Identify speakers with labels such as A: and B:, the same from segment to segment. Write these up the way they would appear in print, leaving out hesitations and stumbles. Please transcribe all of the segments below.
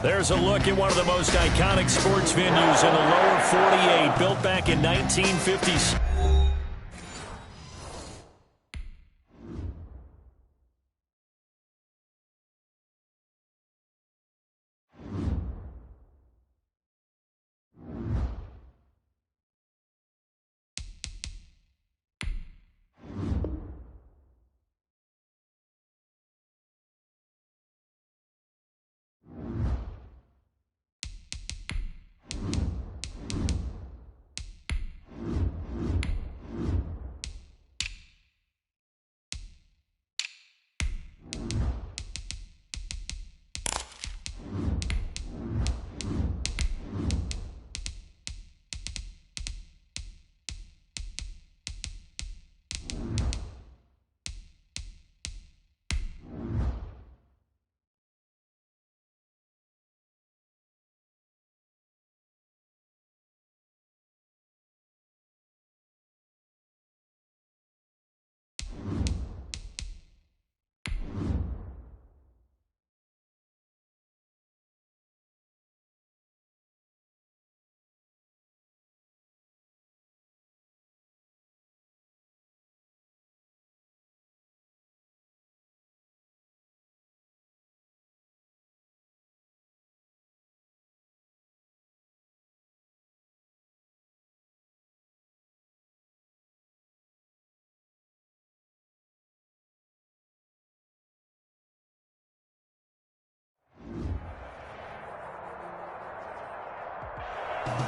A: There's a look at one of the most iconic sports venues in the lower 48, built back in 1950s.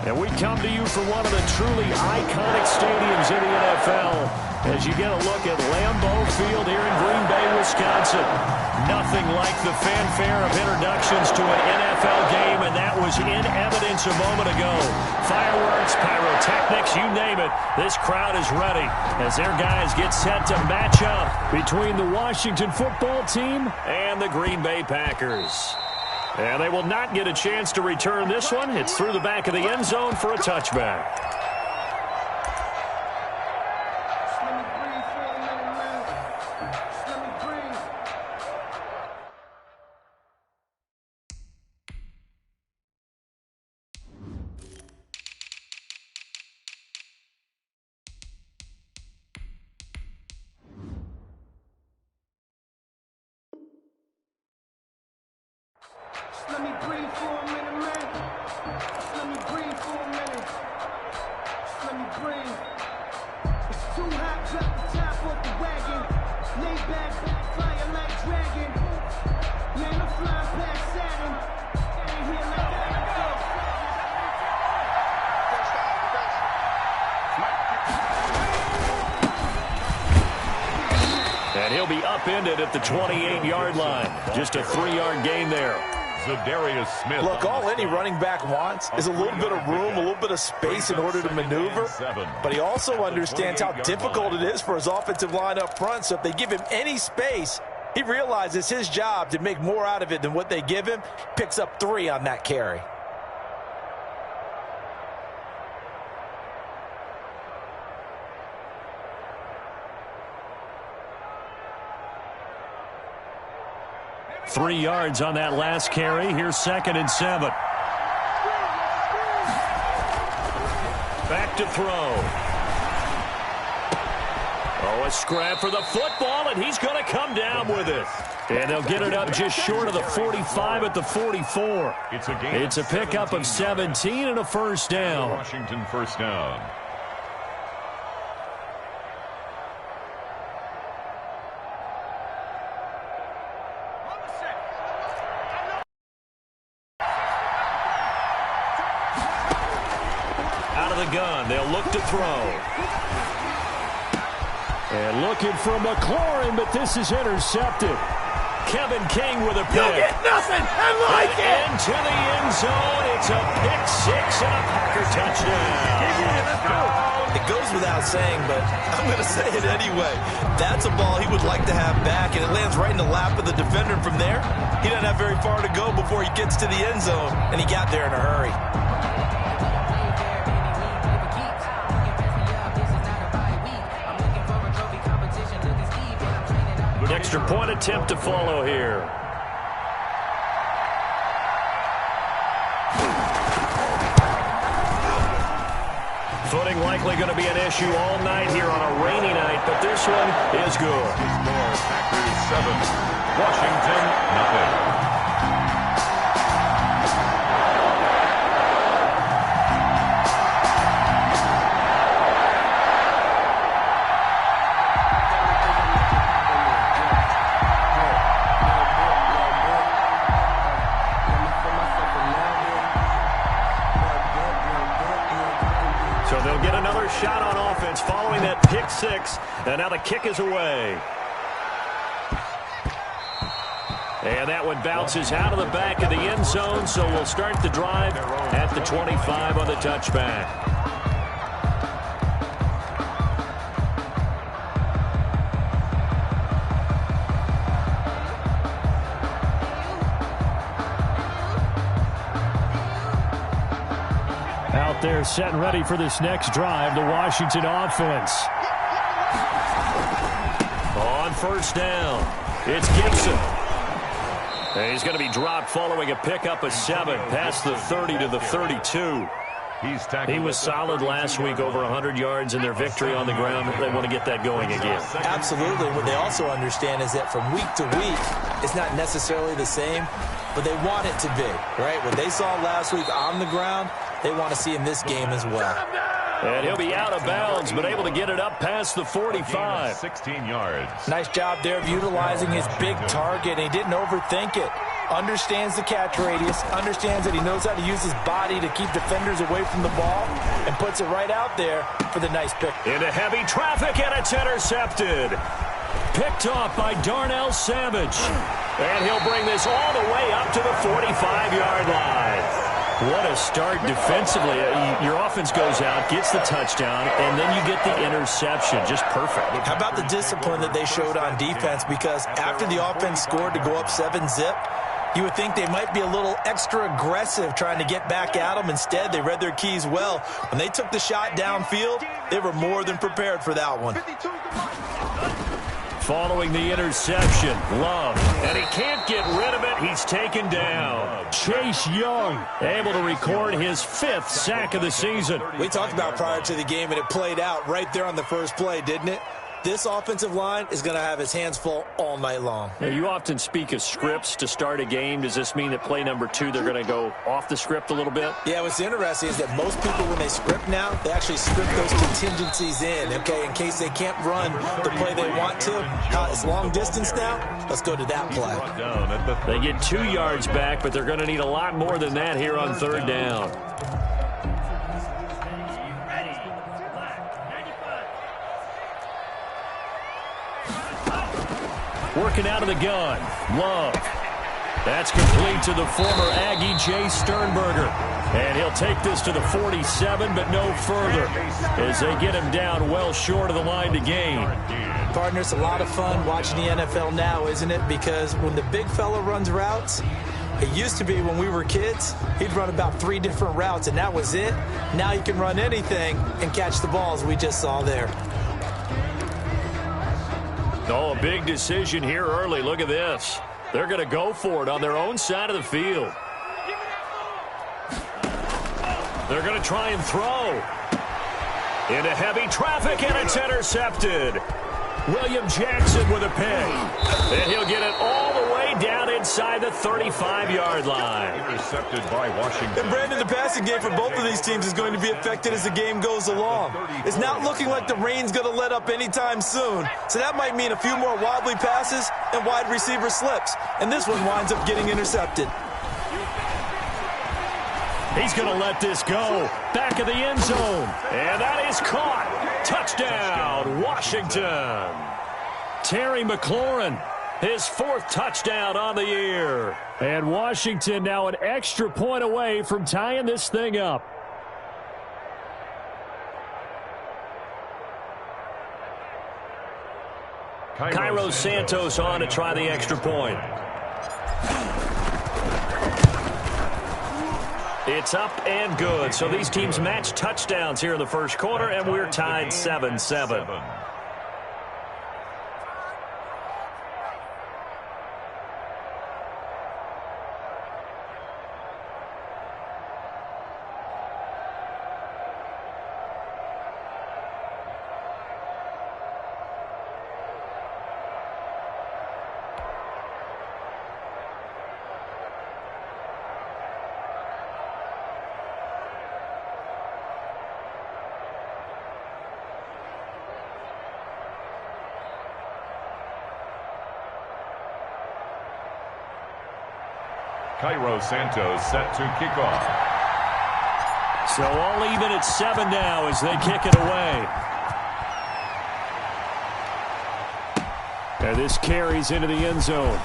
A: And we come to you from one of the truly iconic stadiums in the NFL as you get a look at Lambeau Field here in Green Bay, Wisconsin. Nothing like the fanfare of introductions to an NFL game, and that was in evidence a moment ago. Fireworks, pyrotechnics, you name it. This crowd is ready as their guys get set to match up between the Washington football team and the Green Bay Packers. And they will not get a chance to return this one. It's through the back of the end zone for a touchback.
B: Let me breathe for a minute, man. Let me breathe for a minute. Let me breathe. It's too hot, drop the top off the wagon. Lay back, flying like dragon. Man, I'm flying past Saturn. Ain't here like
A: that. And he'll be upended at the 28-yard line. Just a 3-yard gain there.
C: Darius Smith.
D: Look, all any running back wants is a little bit of room, a little bit of space in order to maneuver. But he also understands how difficult it is for his offensive line up front. So if they give him any space, he realizes his job to make more out of it than what they give him. Picks up 3 on that carry.
A: Three yards on that last carry. Here's 2nd and 7. Back to throw. Oh, a scrap for the football, and he's going to come down with it. And they'll get it up just short of the 45 at the 44. It's a pickup of 17 and a first down.
C: Washington first down.
A: Gun. They'll look to throw. And looking for McLaurin, but this is intercepted. Kevin King with a pick.
D: You'll get nothing. I like it.
A: Into the end zone. It's a pick 6 and a Packer touchdown.
D: It goes without saying, but I'm going to say it anyway. That's a ball he would like to have back, and it lands right in the lap of the defender. From there, he doesn't have very far to go before he gets to the end zone, and he got there in a hurry.
A: Extra point attempt to follow here. Pitching likely going to be an issue all night here on a rainy night, but this one is good.
C: Score, Packers 7, Washington nothing.
A: So they'll get another shot on offense following that pick six, and now the kick is away. And that one bounces out of the back of the end zone, so we'll start the drive at the 25 on the touchback. Out there set and ready for this next drive, the Washington offense. On first down, it's Gibson. And he's going to be dropped following a pickup of 7 past the 30 to the 32. He was solid last week, over 100 yards in their victory on the ground. They want to get that going again.
D: Absolutely. What they also understand is that from week to week, it's not necessarily the same, but they want it to be, right? What they saw last week on the ground, they want to see in this game as well.
A: And he'll be out of bounds, but able to get it up past the 45.
C: 16 yards.
D: Nice job there of utilizing his big target. He didn't overthink it. Understands the catch radius, understands that he knows how to use his body to keep defenders away from the ball, and puts it right out there for the nice pick.
A: Into heavy traffic, and it's intercepted. Picked off by Darnell Savage. And he'll bring this all the way up to the 45-yard line. What a start defensively. Your offense goes out, gets the touchdown, and then you get the interception. Just perfect.
D: How about the discipline that they showed on defense? Because after the offense scored to go up 7-zip, you would think they might be a little extra aggressive trying to get back at them. Instead, they read their keys well. When they took the shot downfield, they were more than prepared for that one.
A: Following the interception, Love, and he can't get rid of it. He's taken down. Chase Young able to record his 5th sack of the season.
D: We talked about prior to the game, and it played out right there on the first play, didn't it? This offensive line is going to have his hands full all night long.
A: Now, you often speak of scripts to start a game. Does this mean that play number 2, they're going to go off the script a little bit?
D: Yeah, what's interesting is that most people, when they script now, they actually script those contingencies in, okay, in case they can't run the play they want to. It's long distance now. Let's go to that play.
A: They get 2 yards back, but they're going to need a lot more than that here on 3rd down. Working out of the gun. Love. That's complete to the former Aggie, Jay Sternberger. And he'll take this to the 47, but no further, as they get him down well short of the line to gain.
D: Partner, it's a lot of fun watching the NFL now, isn't it? Because when the big fella runs routes, it used to be when we were kids, he'd run about 3 different routes, and that was it. Now he can run anything and catch the balls we just saw there.
A: Oh, a big decision here early. Look at this. They're going to go for it on their own side of the field. They're going to try and throw. Into heavy traffic, and it's intercepted. William Jackson with a pick. And he'll get it all the way down inside the 35-yard line.
C: Intercepted by Washington.
D: And Brandon, the passing game for both of these teams is going to be affected as the game goes along. It's not looking like the rain's going to let up anytime soon. So that might mean a few more wobbly passes and wide receiver slips. And this one winds up getting intercepted.
A: He's going to let this go. Back of the end zone. And that is caught. Touchdown, Washington. Terry McLaurin, his 4th touchdown on the year. And Washington now an extra point away from tying this thing up. Cairo Santos on to try the extra point. It's up and good. So these teams match touchdowns here in the first quarter, and we're tied 7-7.
C: Cairo Santos set to kick off.
A: So all even at 7 now as they kick it away. And this carries into the end zone.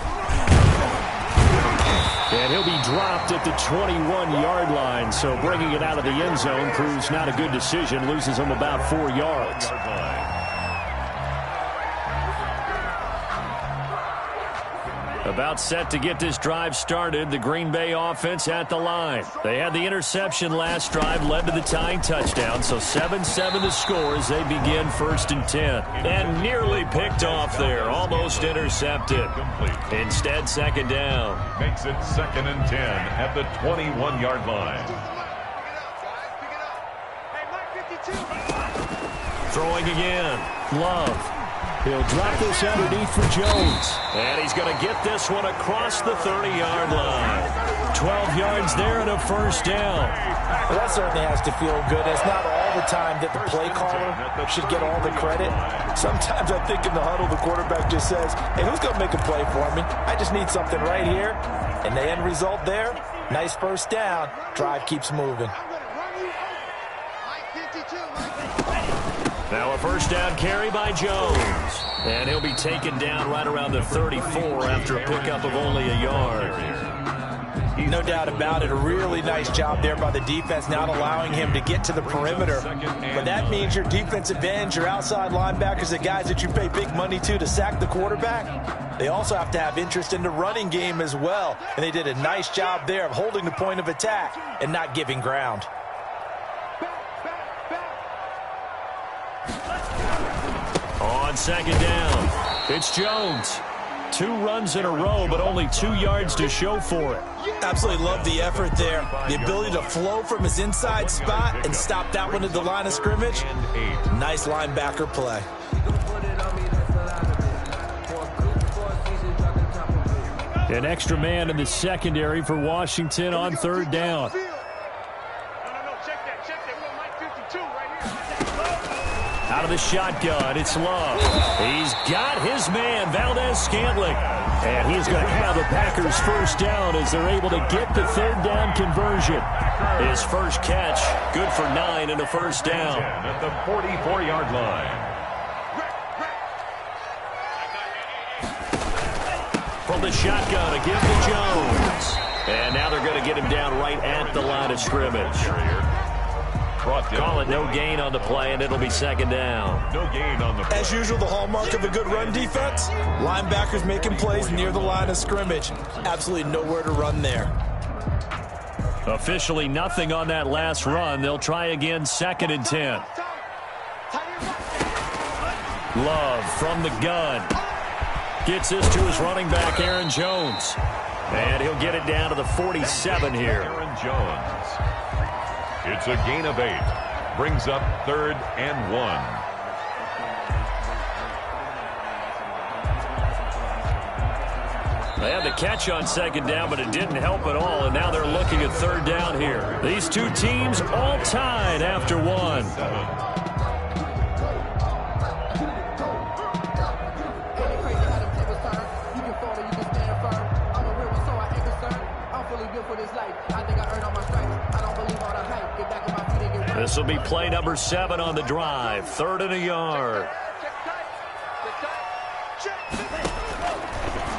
A: And he'll be dropped at the 21-yard line. So bringing it out of the end zone proves not a good decision. Loses him about 4 yards. About set to get this drive started. The Green Bay offense at the line. They had the interception last drive, led to the tying touchdown. So 7-7 the score as they begin 1st and 10. And nearly picked off there. Almost intercepted. Instead, 2nd down.
C: Makes it 2nd and 10 at the 21-yard line.
A: Throwing again. Love. He'll drop this underneath for Jones. And he's going to get this one across the 30-yard line. 12 yards there and a 1st down.
D: Well, that certainly has to feel good. It's not all the time that the play caller should get all the credit. Sometimes I think in the huddle, the quarterback just says, hey, who's going to make a play for me? I just need something right here. And the end result there, nice 1st down. Drive keeps moving.
A: Now a 1st down carry by Jones. And he'll be taken down right around the 34 after a pickup of only a yard.
D: No doubt about it. A really nice job there by the defense, not allowing him to get to the perimeter. But that means your defensive ends, your outside linebackers, the guys that you pay big money to sack the quarterback, they also have to have interest in the running game as well. And they did a nice job there of holding the point of attack and not giving ground.
A: On 2nd down, it's Jones. 2 runs in a row, but only 2 yards to show for it.
D: Absolutely love the effort there. The ability to flow from his inside spot and stop that one at the line of scrimmage. Nice linebacker play.
A: An extra man in the secondary for Washington on 3rd down. Out of the shotgun, it's Love. He's got his man, Valdez-Scantling. And he's going to have the Packers 1st down as they're able to get the 3rd down conversion. His first catch, good for 9 and a 1st down.
C: At the 44-yard line.
A: From the shotgun, a give to Jones. And now they're going to get him down right at the line of scrimmage. Call it no gain on the play, and it'll be 2nd down.
C: No gain on the play.
D: As usual, the hallmark of a good run defense, linebackers making plays near the line of scrimmage. Absolutely nowhere to run there.
A: Officially nothing on that last run. They'll try again 2nd and 10. Love from the gun. Gets this to his running back, Aaron Jones. And he'll get it down to the 47 here.
C: Aaron Jones. It's a gain of 8. Brings up 3rd and 1.
A: They had the catch on 2nd down, but it didn't help at all, and now they're looking at 3rd down here. These 2 teams all tied after 1. This will be play number 7 on the drive. 3rd and a yard.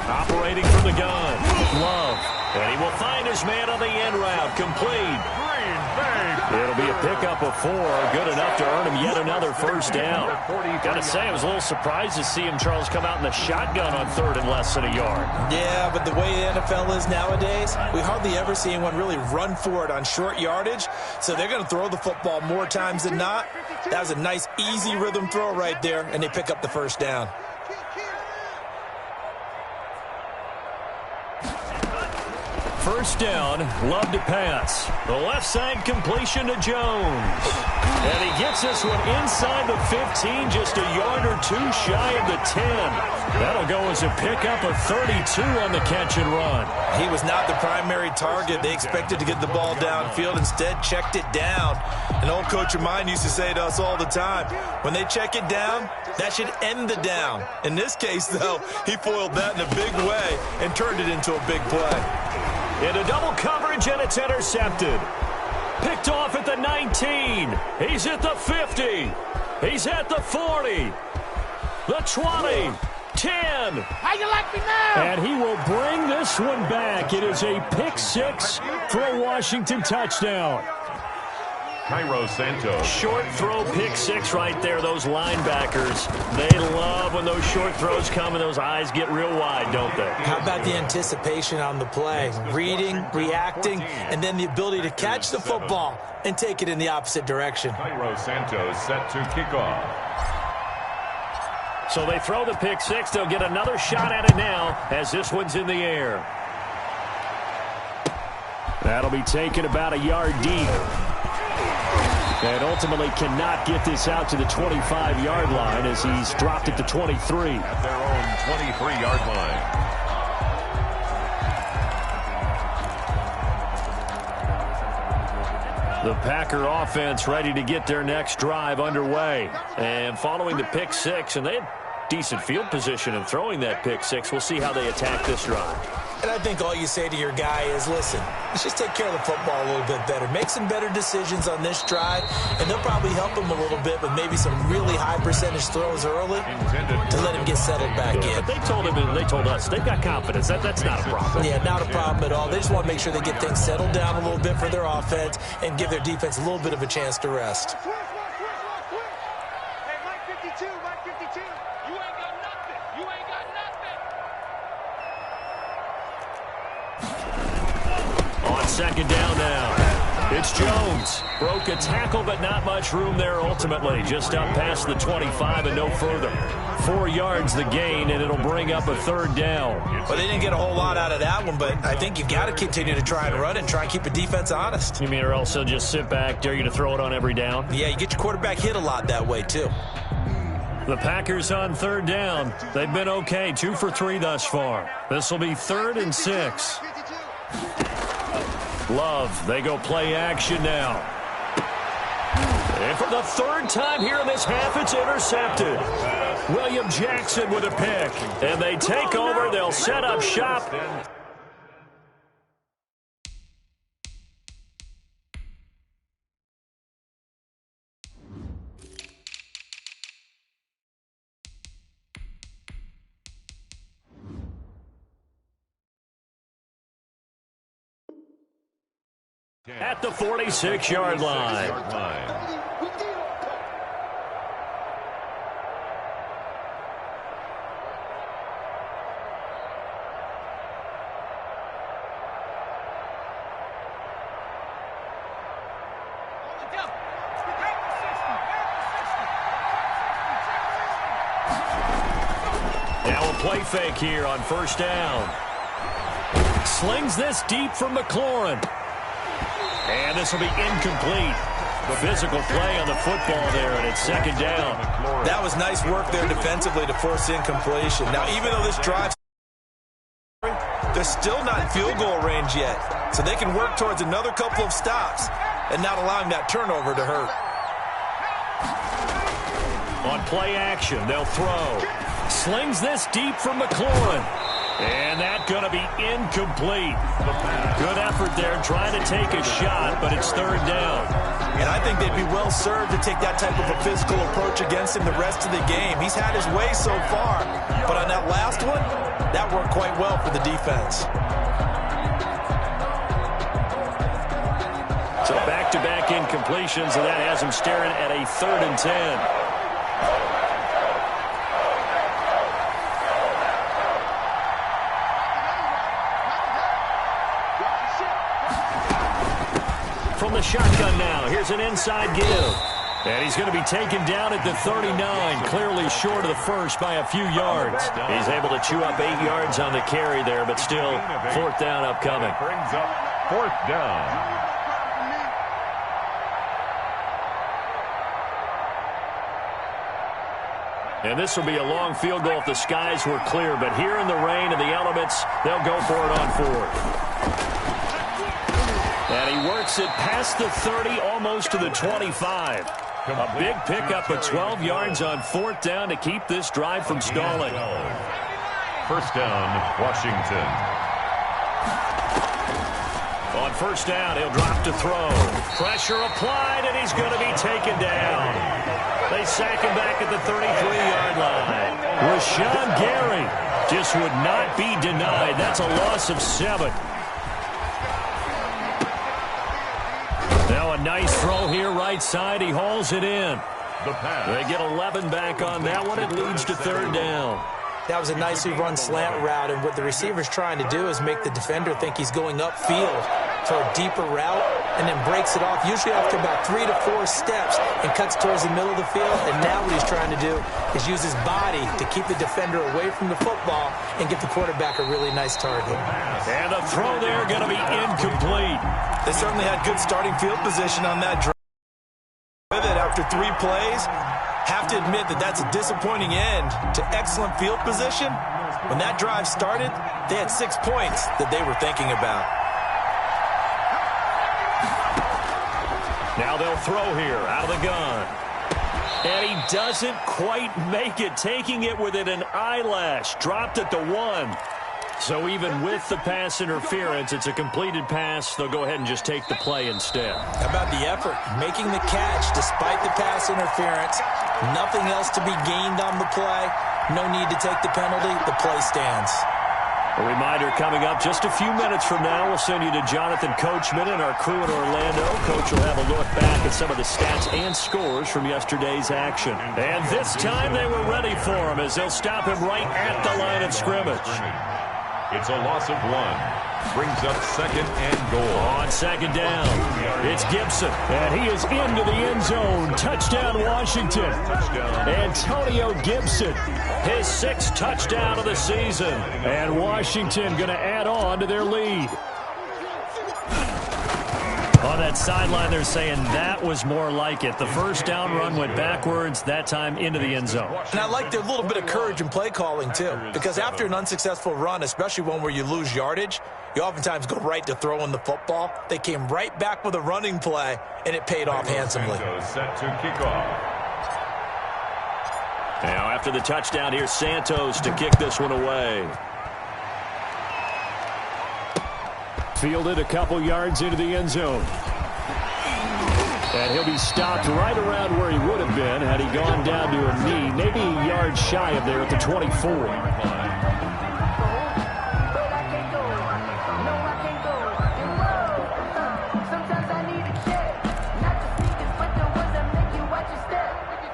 A: Operating from the gun. Love. And he will find his man on the end route. Complete. It'll be a pickup of 4. Good enough to earn him yet another 1st down. Got to say, I was a little surprised to see him, Charles, come out in the shotgun on 3rd and less than a yard.
D: Yeah, but the way the NFL is nowadays, we hardly ever see anyone really run for it on short yardage. So they're going to throw the football more times than not. That was a nice, easy rhythm throw right there, and they pick up the 1st down.
A: First down, Love to pass. The left side completion to Jones. And he gets this one inside the 15, just a yard or 2 shy of the 10. That'll go as a pickup of 32 on the catch and run.
D: He was not the primary target. They expected to get the ball downfield. Instead, checked it down. An old coach of mine used to say to us all the time, when they check it down, that should end the down. In this case, though, he foiled that in a big way and turned it into a big play.
A: Into double coverage, and it's intercepted. Picked off at the 19. He's at the 50. He's at the 40. The 20. 10.
E: How you like me now?
A: And he will bring this one back. It is a pick six for a Washington touchdown.
C: Cairo Santos.
A: Short throw pick six right there. Those linebackers, they love when those short throws come and those eyes get real wide, don't they?
D: How about the anticipation on the play? Reading, reacting, and then the ability to catch the football and take it in the opposite direction.
C: Cairo Santos set to kick off.
A: So they throw the pick six. They'll get another shot at it now as this one's in the air. That'll be taken about a yard deep. And ultimately cannot get this out to the 25-yard line as he's dropped at the 23.
C: At their own 23-yard line.
A: The Packer offense ready to get their next drive underway. And following the pick six, and they had decent field position in throwing that pick six. We'll see how they attack this drive.
D: And I think all you say to your guy is, listen, let's just take care of the football a little bit better. Make some better decisions on this drive, and they'll probably help him a little bit with maybe some really high percentage throws early to let him get settled back in.
A: But they told him and they told us they've got confidence. That's not a problem.
D: Yeah, not a problem at all. They just want to make sure they get things settled down a little bit for their offense and give their defense a little bit of a chance to rest.
E: Hey, Mike 52, Mike 52. You ain't got nothing. You ain't got nothing.
A: On second down now, it's Jones. Broke a tackle, but not much room there ultimately. Just up past the 25 and no further. 4 yards the gain, and it'll bring up a third down.
D: Well, they didn't get a whole lot out of that one, but I think you've got to continue to try and run and try and keep the defense honest.
A: You mean or else they'll just sit back, dare you to throw it on every down?
D: Yeah, you get your quarterback hit a lot that way, too.
A: The Packers on third down. They've been okay, 2 for 3 thus far. This will be 3rd and 6. Love, they go play action now. And for the 3rd time here in this half, it's intercepted. William Jackson with a pick. And they take over. They'll set up shop. At the 46-yard line. Now a play fake here on first down. Slings this deep from McLaurin. And this will be incomplete. Physical play on the football there, and it's second down.
D: That was nice work there defensively to force incompletion. Now, even though this drive, they're still not in field goal range yet, so they can work towards another couple of stops and not allowing that turnover to hurt.
A: On play action, they'll throw. Slings this deep from McLaurin. And that's going to be incomplete. Good effort there trying to take a shot, but it's third down.
D: And I think they'd be well served to take that type of a physical approach against him the rest of the game. He's had his way so far, but on that last one, that worked quite well for the defense.
A: So back-to-back incompletions, and that has him staring at a 3rd and 10. From the shotgun now, here's an inside give. And he's going to be taken down at the 39, clearly short of the first by a few yards. He's able to chew up 8 yards on the carry there, but still 4th down upcoming.
C: Brings up 4th down.
A: And this will be a long field goal if the skies were clear, but here in the rain and the elements, they'll go for it on 4th. And he works it past the 30, almost to the 25. A big pickup of 12 yards on 4th down to keep this drive from stalling.
C: 1st down, Washington.
A: On first down, he'll drop to throw. Pressure applied, and he's going to be taken down. They sack him back at the 33-yard line. Rashawn Gary just would not be denied. That's a loss of 7. Now a nice throw here right side. He hauls it in. They get 11 back on that one. It leads to third down.
D: That was a nicely run slant route, and what the receiver's trying to do is make the defender think he's going upfield for a deeper route, and then breaks it off, usually after about 3 to 4 steps, and cuts towards the middle of the field. And now what he's trying to do is use his body to keep the defender away from the football and give the quarterback a really nice target.
A: And a throw there going to be incomplete.
D: They certainly had good starting field position on that drive. After 3 plays, have to admit that that's a disappointing end to excellent field position. When that drive started, they had 6 points that they were thinking about.
A: Now they'll throw here out of the gun. And he doesn't quite make it, taking it within an eyelash. Dropped at the 1. So even with the pass interference, it's a completed pass. They'll go ahead and just take the play instead.
D: How about the effort? Making the catch despite the pass interference. Nothing else to be gained on the play. No need to take the penalty. The play stands.
A: A reminder coming up just a few minutes from now. We'll send you to Jonathan Coachman and our crew in Orlando. Coach will have a look back at some of the stats and scores from yesterday's action. And this time they were ready for him as they'll stop him right at the line of scrimmage.
C: It's a loss of 1. Brings up second and goal.
A: On second down, it's Gibson. And he is into the end zone. Touchdown, Washington. Antonio Gibson, his 6th touchdown of the season. And Washington going to add on to their lead. On that sideline, they're saying that was more like it. The first down run went backwards, that time into the end zone.
D: And I like their little bit of courage in play calling, too. Because after an unsuccessful run, especially one where you lose yardage, you oftentimes go right to throwing the football. They came right back with a running play, and it paid off handsomely.
C: Set to kick off.
A: Now after the touchdown, here's Santos to kick this one away. Fielded a couple yards into the end zone. And he'll be stopped right around where he would have been had he gone down to a knee, maybe a yard shy of there at the 24.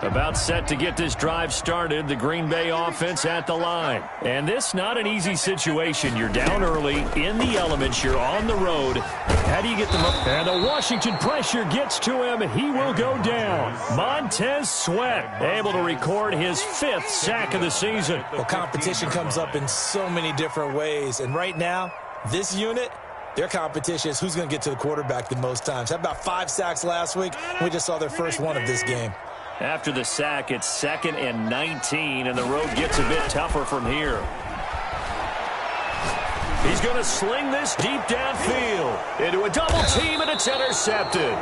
A: About set to get this drive started, the Green Bay offense at the line. And this not an easy situation. You're down early, in the elements, you're on the road. How do you get them up? And the Washington pressure gets to him, and he will go down. Montez Sweat able to record his 5th sack of the season.
D: Well, competition comes up in so many different ways. And right now, this unit, their competition is who's going to get to the quarterback the most times. How about 5 sacks last week? We just saw their first one of this game.
A: After the sack, it's 2nd and 19, and the road gets a bit tougher from here. He's going to sling this deep downfield into a double team, and it's intercepted.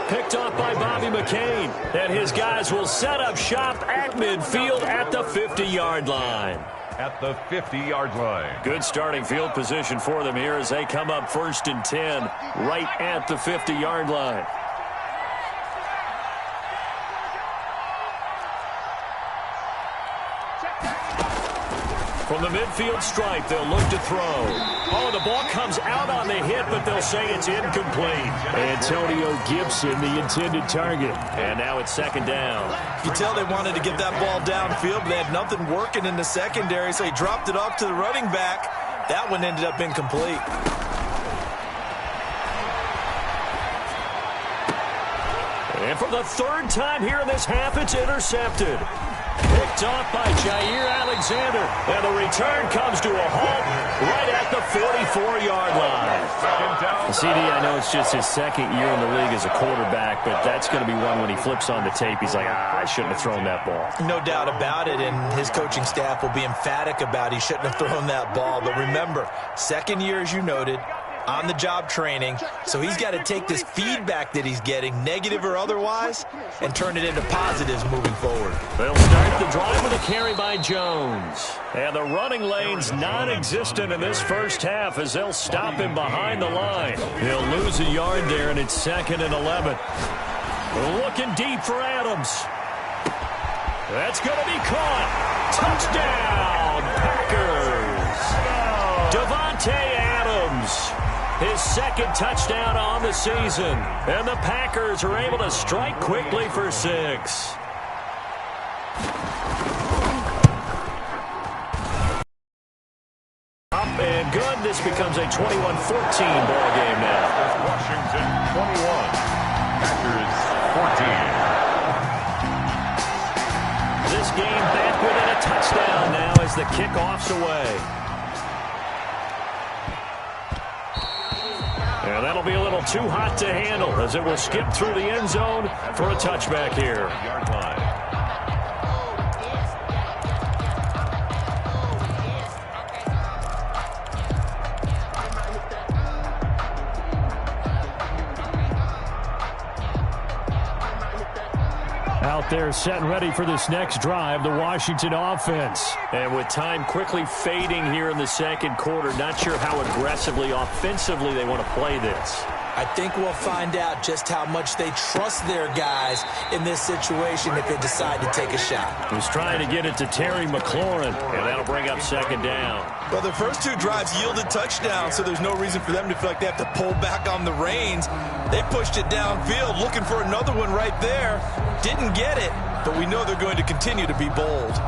A: Picked off by Bobby McCain, and his guys will set up shop at midfield at the 50-yard line.
C: At the 50-yard line.
A: Good starting field position for them here as they come up 1st and 10 right at the 50-yard line. From the midfield stripe, they'll look to throw. Oh, the ball comes out on the hit, but they'll say it's incomplete. Antonio Gibson, the intended target. And now it's 2nd down.
D: You can tell they wanted to get that ball downfield, but they had nothing working in the secondary, so he dropped it off to the running back. That one ended up incomplete.
A: And for the 3rd time here in this half, it's intercepted. Picked off by Jair Alexander. And the return comes to a halt right at the 44-yard line. CD, I know it's just his 2nd year in the league as a quarterback, but that's going to be one when he flips on the tape. He's like, I shouldn't have thrown that ball.
D: No doubt about it, and his coaching staff will be emphatic about he shouldn't have thrown that ball. But remember, 2nd year, as you noted, on-the-job training, so he's got to take this feedback that he's getting, negative or otherwise, and turn it into positives moving forward.
A: They'll start the drive with a carry by Jones. And the running lane's non-existent in this first half as they'll stop him behind the line. He'll lose a yard there, and it's 2nd and 11. Looking deep for Adams. That's going to be caught. Touchdown, Packers. Devontae Adams, his 2nd touchdown on the season. And the Packers are able to strike quickly for 6. Up and good. This becomes a 21-14 ball game now.
C: Washington 21, Packers 14.
A: This game back within a touchdown now as the kickoff's away. And that'll be a little too hot to handle as it will skip through the end zone for a touchback here.
C: Yard line.
A: Out there set and ready for this next drive, the Washington offense. And with time quickly fading here in the second quarter, not sure how aggressively, offensively they want to play this.
D: I think we'll find out just how much they trust their guys in this situation if they decide to take a shot.
A: He's trying to get it to Terry McLaurin, and that'll bring up 2nd down.
D: Well, their first 2 drives yielded touchdowns, so there's no reason for them to feel like they have to pull back on the reins. They pushed it downfield, looking for another one right there. Didn't get it, but we know they're going to continue to be bold.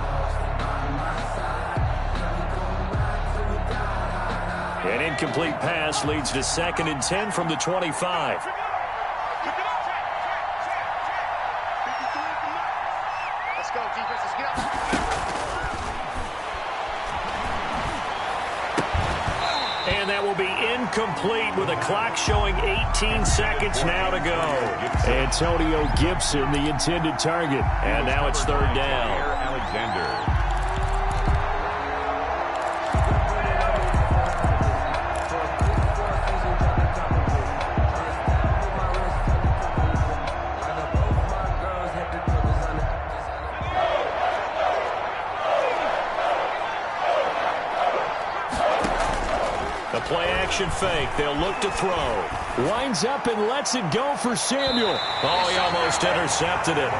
A: An incomplete pass leads to 2nd and 10 from the 25.
E: Let's go, defense. Let's get up.
A: And that will be incomplete with a clock showing 18 seconds now to go. Antonio Gibson, the intended target. And now it's 3rd down.
C: Alexander.
A: Play-action fake. They'll look to throw. Winds up and lets it go for Samuel. Oh, he almost intercepted it.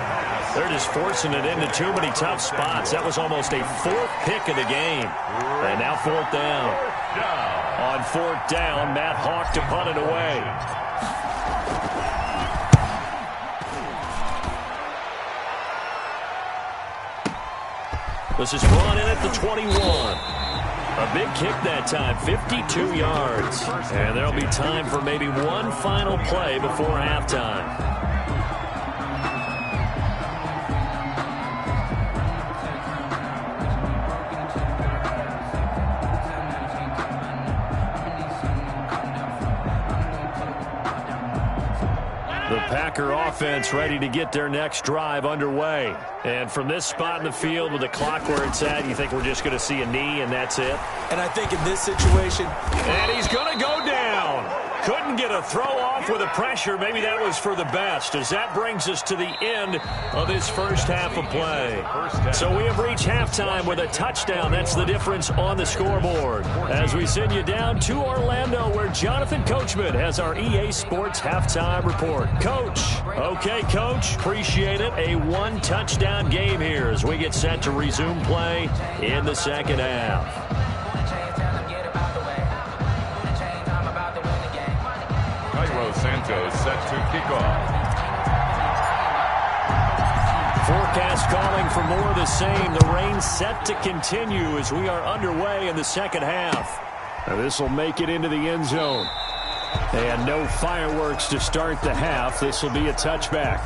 A: They're just forcing it into too many tough spots. That was almost a 4th pick of the game. And now 4th down. On 4th down, Matt Hawk to punt it away. This is brought in at the 21. A big kick that time, 52 yards. And there'll be time for maybe one final play before halftime. The Packer offense ready to get their next drive underway. And from this spot in the field with the clock where it's at, you think we're just going to see a knee and that's it?
D: And I think in this situation...
A: And he's going to go down. Couldn't get a throw off with the pressure. Maybe that was for the best, as that brings us to the end of this first half of play. So we have reached halftime with a touchdown. That's the difference on the scoreboard. As we send you down to Orlando, where Jonathan Coachman has our EA Sports halftime report. Coach. Okay, Coach. Appreciate it. A 1-touchdown game here as we get set to resume play in the second half.
C: Santos set to kick off.
A: Forecast calling for more of the same. The rain set to continue as we are underway in the second half. Now this will make it into the end zone. And no fireworks to start the half. This will be a touchback.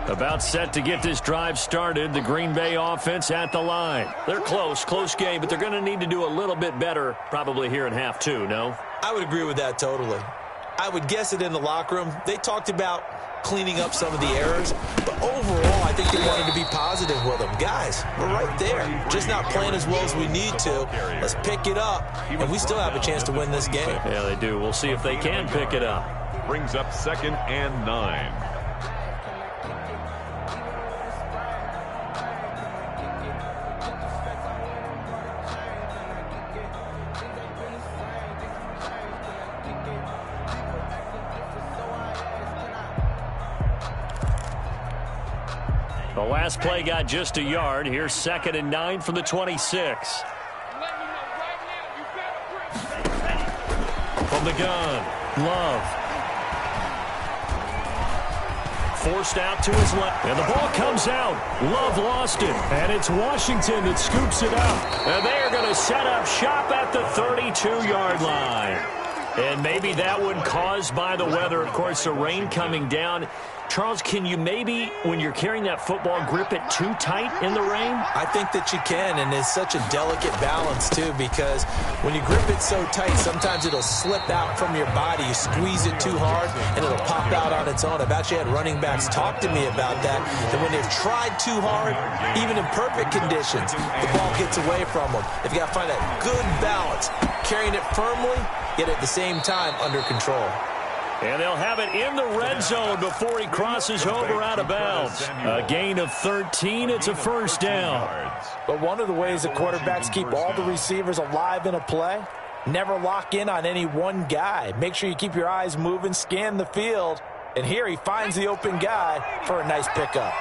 A: About set to get this drive started. The Green Bay offense at the line. They're close game, but they're going to need to do a little bit better probably here in half two, no?
D: I would agree with that totally. I would guess it in the locker room. They talked about cleaning up some of the errors, but overall, I think they wanted to be positive with them. Guys, we're right there. Just not playing as well as we need to. Let's pick it up, and we still have a chance to win this game.
A: Yeah, they do. We'll see if they can pick it up.
C: Brings up 2nd and 9.
A: The last play got just a yard. Here's 2nd and 9 from the 26. From the gun, Love. Forced out to his left. And the ball comes out. Love lost it. And it's Washington that scoops it up. And they are going to set up shop at the 32-yard line. And maybe that one caused by the weather. Of course, the rain coming down. Charles, can you maybe, when you're carrying that football, grip it too tight in the rain?
D: I think that you can, and it's such a delicate balance, too, because when you grip it so tight, sometimes it'll slip out from your body. You squeeze it too hard, and it'll pop out on its own. I've actually had running backs talk to me about that when they've tried too hard, even in perfect conditions, the ball gets away from them. They've got to find that good balance, carrying it firmly, yet at the same time under control.
A: And they'll have it in the red zone before he crosses over out of bounds. A gain of 13. It's a first down.
D: But one of the ways that quarterbacks keep all the receivers alive in a play, never lock in on any one guy. Make sure you keep your eyes moving, scan the field. And here he finds the open guy for a nice pickup.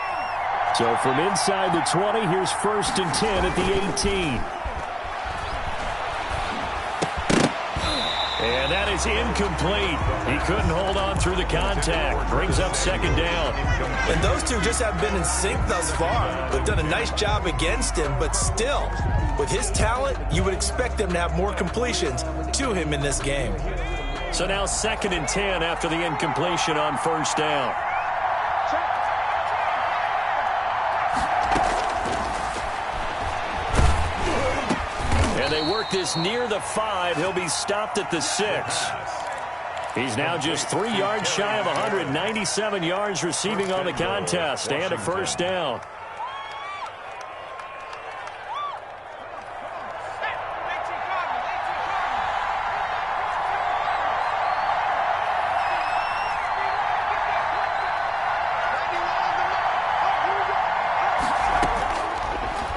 A: So from inside the 20, here's 1st and 10 at the 18. And that is incomplete. He couldn't hold on through the contact. Brings up 2nd down.
D: And those two just have been in sync thus far. They've done a nice job against him, but still, with his talent, you would expect them to have more completions to him in this game.
A: So now 2nd and 10 after the incompletion on 1st down. And they work this near the 5. He'll be stopped at the 6. He's now just 3 yards shy of 197 yards receiving on the contest and a first down.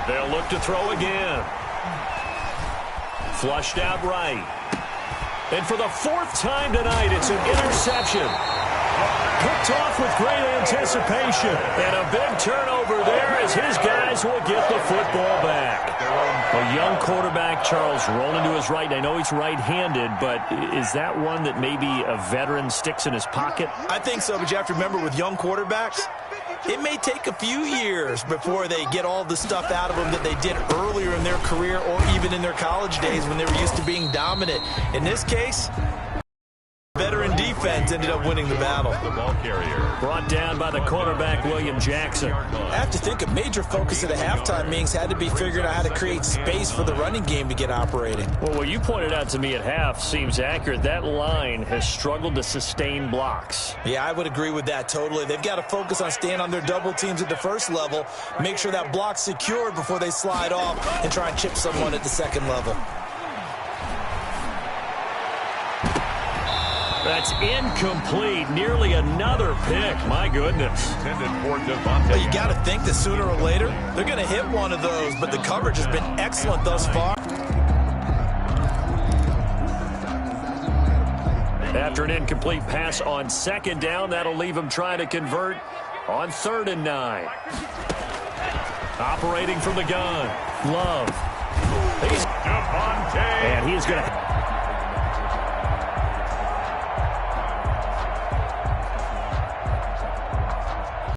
A: They'll look to throw again. Flushed out right. And for the 4th time tonight, it's an interception. Picked off with great anticipation. And a big turnover there as his guys will get the football back. A young quarterback, Charles, rolling to his right. I know he's right-handed, but is that one that maybe a veteran sticks in his pocket?
D: I think so, but you have to remember with young quarterbacks, it may take a few years before they get all the stuff out of them that they did earlier in their career or even in their college days when they were used to being dominant. In this case, veteran defense ended up winning the battle.
C: The ball carrier.
A: Brought down by the quarterback, William Jackson.
D: I have to think a major focus of the halftime meetings had to be figuring out how to create space for the running game to get operating.
A: Well, what you pointed out to me at half seems accurate. That line has struggled to sustain blocks.
D: Yeah, I would agree with that totally. They've got to focus on staying on their double teams at the first level, make sure that block's secured before they slide off and try and chip someone at the second level.
A: That's incomplete. Nearly another pick. My goodness.
D: Well, you got to think that sooner or later, they're going to hit one of those, but the coverage has been excellent thus far.
A: After an incomplete pass on 2nd down, that'll leave him trying to convert on 3rd and 9. Operating from the gun. Love. And he's going to...